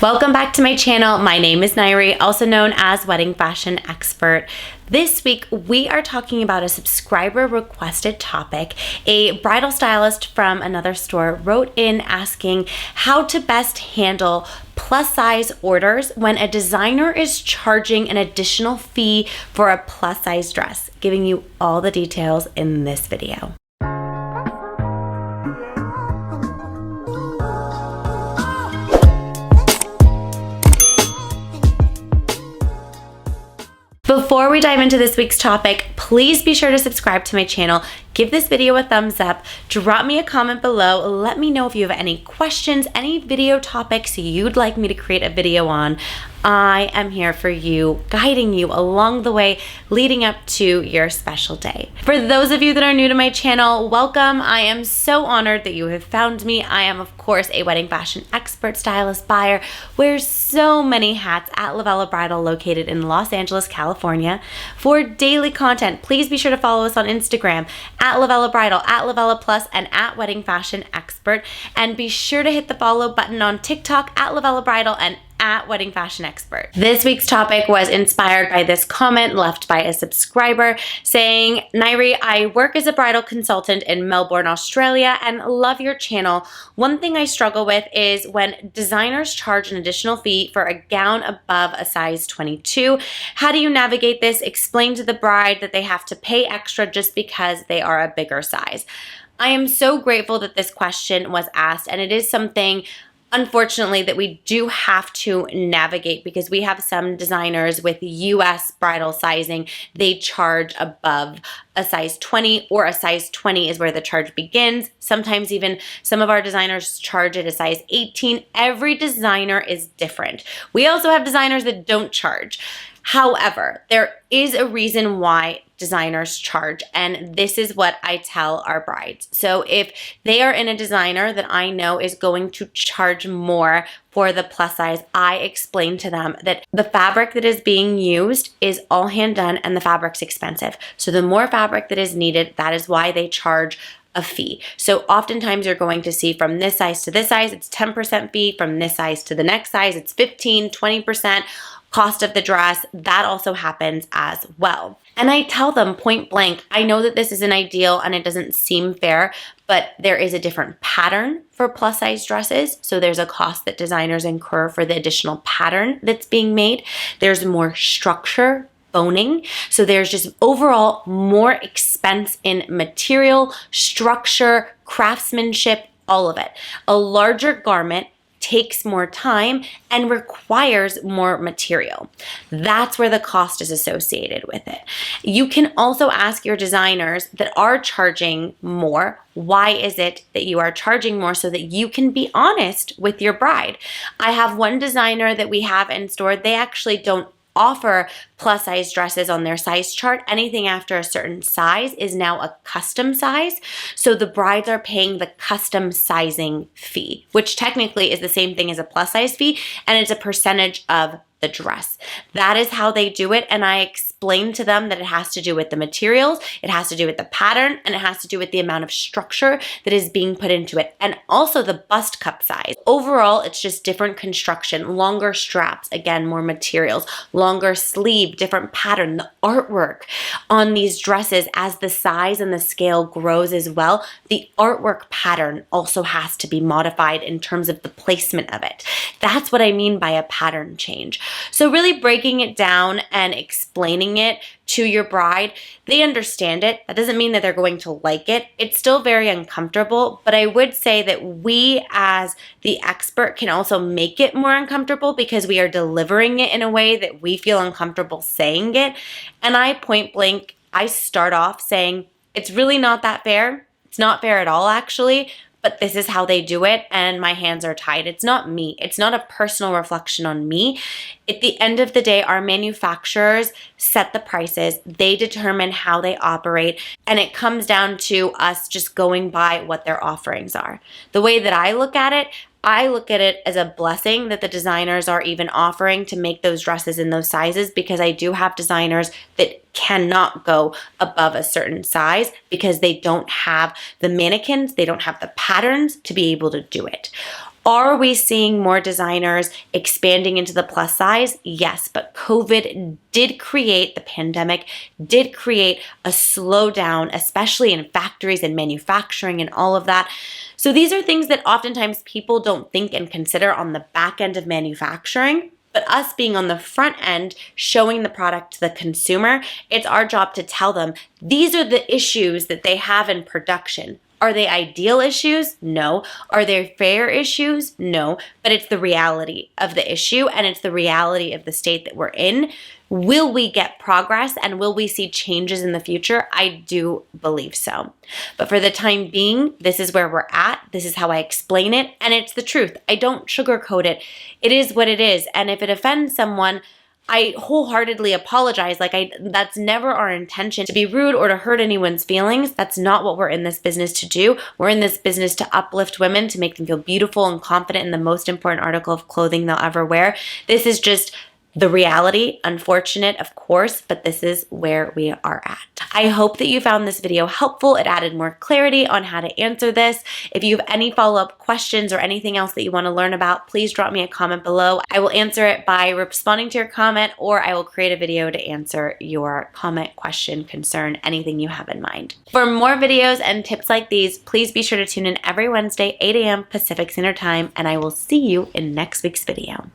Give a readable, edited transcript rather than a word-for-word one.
Welcome back to my channel. My name is Nayri, also known as Wedding Fashion Expert. This week, we are talking about a subscriber requested topic. A bridal stylist from another store wrote in asking how to best handle plus size orders when a designer is charging an additional fee for a plus size dress. Giving you all the details in this video. Before we dive into this week's topic, please be sure to subscribe to my channel, give this video a thumbs up, drop me a comment below, let me know if you have any questions, any video topics you'd like me to create a video on. I am here for you, guiding you along the way leading up to your special day. For those of you that are new to my channel, welcome. I am so honored that you have found me. I am, of course, a wedding fashion expert, stylist, buyer, wears so many hats at LOVELLA Bridal, located in Los Angeles, California. For daily content, please be sure to follow us on Instagram at LOVELLA Bridal, at LOVELLA Plus, and at Wedding Fashion Expert. And be sure to hit the follow button on TikTok at LOVELLA Bridal and at Wedding Fashion Expert. This week's topic was inspired by this comment left by a subscriber saying, Nayri, I work as a bridal consultant in Melbourne, Australia, and love your channel. One thing I struggle with is when designers charge an additional fee for a gown above a size 22. How do you navigate this? Explain to the bride that they have to pay extra just because they are a bigger size. I am so grateful that this question was asked, and it is something unfortunately that we do have to navigate because we have some designers with US bridal sizing. They charge above a size 20, or a size 20 is where the charge begins. Sometimes even some of our designers charge at a size 18. Every designer is different. We also have designers that don't charge. However, there is a reason why designers charge, and this is what I tell our brides. So if they are in a designer that I know is going to charge more for the plus size, I explain to them that the fabric that is being used is all hand done and the fabric's expensive. So the more fabric that is needed, that is why they charge a fee. So oftentimes you're going to see from this size to this size, it's 10% fee. From this size to the next size, it's 15, 20%. Cost of the dress, that also happens as well. And I tell them point blank, I know that this isn't ideal and it doesn't seem fair, but there is a different pattern for plus size dresses. So there's a cost that designers incur for the additional pattern that's being made. There's more structure, boning. So there's just overall more expense in material, structure, craftsmanship, all of it. A larger garment takes more time and requires more material. That's where the cost is associated with it. You can also ask your designers that are charging more, why is it that you are charging more, so that you can be honest with your bride. I have one designer that we have in store, they actually don't offer plus size dresses on their size chart. Anything after a certain size is now a custom size. So the brides are paying the custom sizing fee, which technically is the same thing as a plus size fee, and it's a percentage of the dress. That is how they do it, and I explain to them that it has to do with the materials, it has to do with the pattern, and it has to do with the amount of structure that is being put into it, and also the bust cup size. Overall, it's just different construction, longer straps, again, more materials, longer sleeve, different pattern, the artwork on these dresses as the size and the scale grows as well. The artwork pattern also has to be modified in terms of the placement of it. That's what I mean by a pattern change. So really breaking it down and explaining it to your bride, they understand it. That doesn't mean that they're going to like it. It's still very uncomfortable, but I would say that we as the expert can also make it more uncomfortable because we are delivering it in a way that we feel uncomfortable saying it. And I point blank, I start off saying, it's really not that fair. It's not fair at all, actually. But this is how they do it, and my hands are tied. It's not me. It's not a personal reflection on me. At the end of the day, our manufacturers set the prices. They determine how they operate, and it comes down to us just going by what their offerings are. The way that I look at it as a blessing that the designers are even offering to make those dresses in those sizes, because I do have designers that cannot go above a certain size because they don't have the mannequins, they don't have the patterns to be able to do it. Are we seeing more designers expanding into the plus size? Yes, but COVID did create, the pandemic did create a slowdown, especially in factories and manufacturing and all of that. So these are things that oftentimes people don't think and consider on the back end of manufacturing. But us being on the front end, showing the product to the consumer, it's our job to tell them these are the issues that they have in production. Are they ideal issues? No. Are they fair issues? No. But it's the reality of the issue, and it's the reality of the state that we're in. Will we get progress and will we see changes in the future? I do believe so. But for the time being, this is where we're at. This is how I explain it, and it's the truth. I don't sugarcoat it. It is what it is. And if it offends someone, I wholeheartedly apologize. That's never our intention to be rude or to hurt anyone's feelings. That's not what we're in this business to do. We're in this business to uplift women, to make them feel beautiful and confident in the most important article of clothing they'll ever wear. This is just the reality, unfortunate, of course, but this is where we are at. I hope that you found this video helpful. It added more clarity on how to answer this. If you have any follow-up questions or anything else that you want to learn about, please drop me a comment below. I will answer it by responding to your comment, or I will create a video to answer your comment, question, concern, anything you have in mind. For more videos and tips like these, please be sure to tune in every Wednesday, 8 a.m. Pacific Standard Time, and I will see you in next week's video.